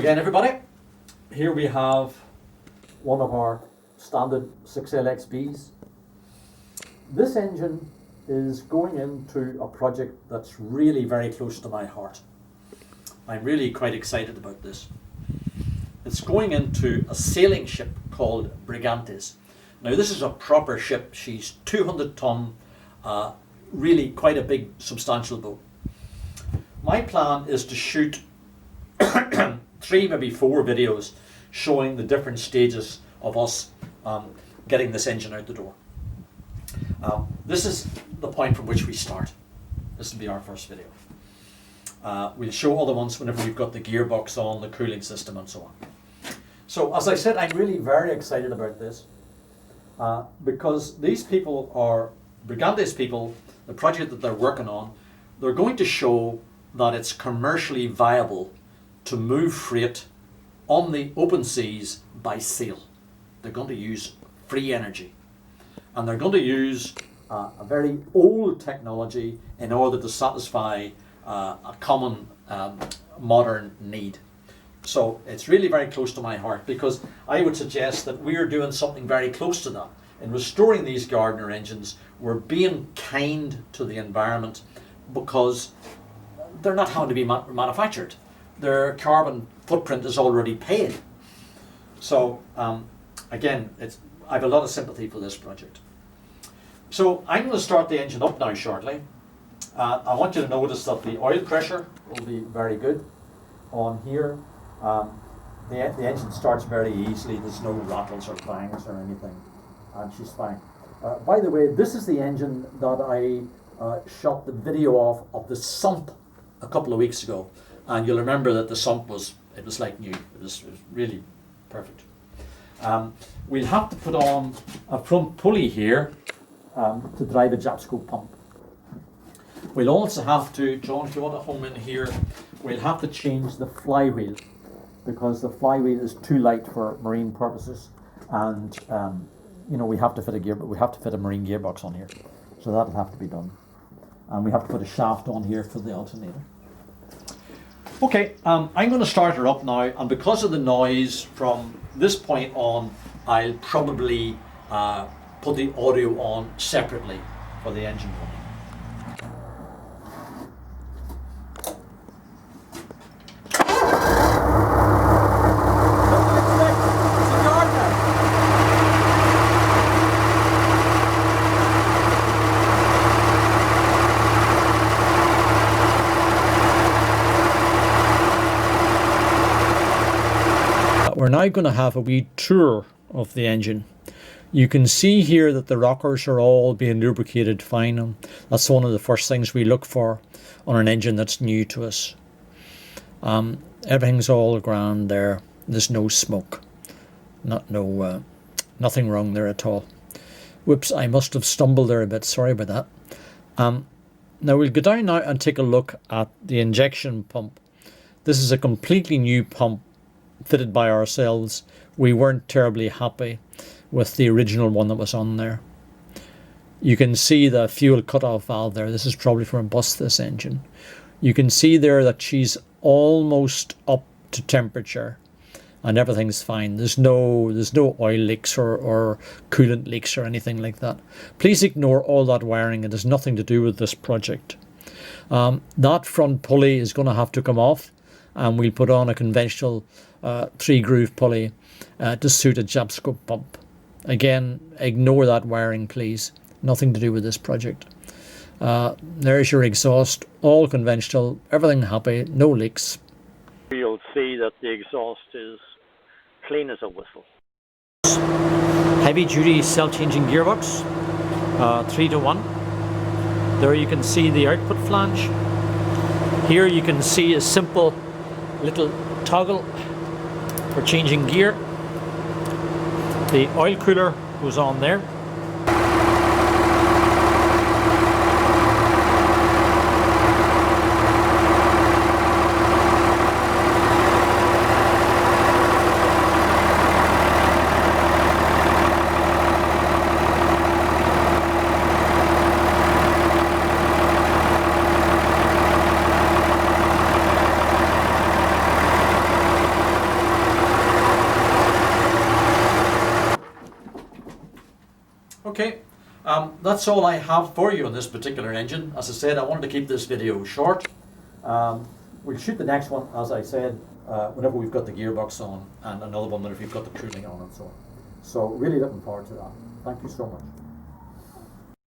Again, everybody, here we have one of our standard 6LXBs. This engine is going into a project that's really very close to my heart. I'm really quite excited about this. It's going into a sailing ship called Brigantes. Now this is a proper ship. She's 200 ton, really quite a big substantial boat. My plan is to shoot 3, maybe 4 videos showing the different stages of us getting this engine out the door. This is the point from which we start. This will be our first video. We'll show other ones whenever we've got the gearbox on, the cooling system and so on. So as I said, I'm really very excited about this because these people are Brigantes people. The project that they're working on, they're going to show that it's commercially viable to move freight on the open seas by sail. They're going to use free energy, and they're going to use a very old technology in order to satisfy a common modern need. So it's really very close to my heart, because I would suggest that we're doing something very close to that. In restoring these Gardner engines, we're being kind to the environment because they're not having to be manufactured. Their carbon footprint is already paid. So again, I have a lot of sympathy for this project. So I'm going to start the engine up now shortly. I want you to notice that the oil pressure will be very good on here. The engine starts very easily. There's no rattles or bangs or anything, and she's fine. By the way, this is the engine that I shot the video of the sump a couple of weeks ago, and you'll remember that the sump was like new. It was really perfect. We'll have to put on a front pulley here to drive a Japsco pump. We'll also have to, John, if you want to home in here, we'll have to change the flywheel, because the flywheel is too light for marine purposes, and you know, we have to fit a marine gearbox on here, so that'll have to be done. And we have to put a shaft on here for the alternator. Okay, I'm going to start her up now, and because of the noise from this point on, I'll probably put the audio on separately for the engine running. We're now going to have a wee tour of the engine. You can see here that the rockers are all being lubricated fine, and that's one of the first things we look for on an engine that's new to us. Everything's all grand there. There's no smoke. Nothing wrong there at all. Whoops, I must have stumbled there a bit. Sorry about that. Now we'll go down now and take a look at the injection pump. This is a completely new pump fitted by ourselves. We weren't terribly happy with the original one that was on there. You can see the fuel cutoff valve there. This is probably from this engine. You can see there that she's almost up to temperature and everything's fine. There's no oil leaks or coolant leaks or anything like that. Please ignore all that wiring. It has nothing to do with this project. That front pulley is going to have to come off, and we'll put on a conventional 3-groove pulley to suit a Japsco pump. Again, ignore that wiring, please. Nothing to do with this project. There's your exhaust, all conventional, everything happy, no leaks. You'll see that the exhaust is clean as a whistle. Heavy duty self-changing gearbox, 3-to-1. There you can see the output flange. Here you can see a simple little toggle for changing gear. The oil cooler goes on there. Okay, that's all I have for you on this particular engine. As I said, I wanted to keep this video short. We'll shoot the next one, as I said, whenever we've got the gearbox on, and another one whenever we've got the cooling on and so on. So really looking forward to that. Thank you so much.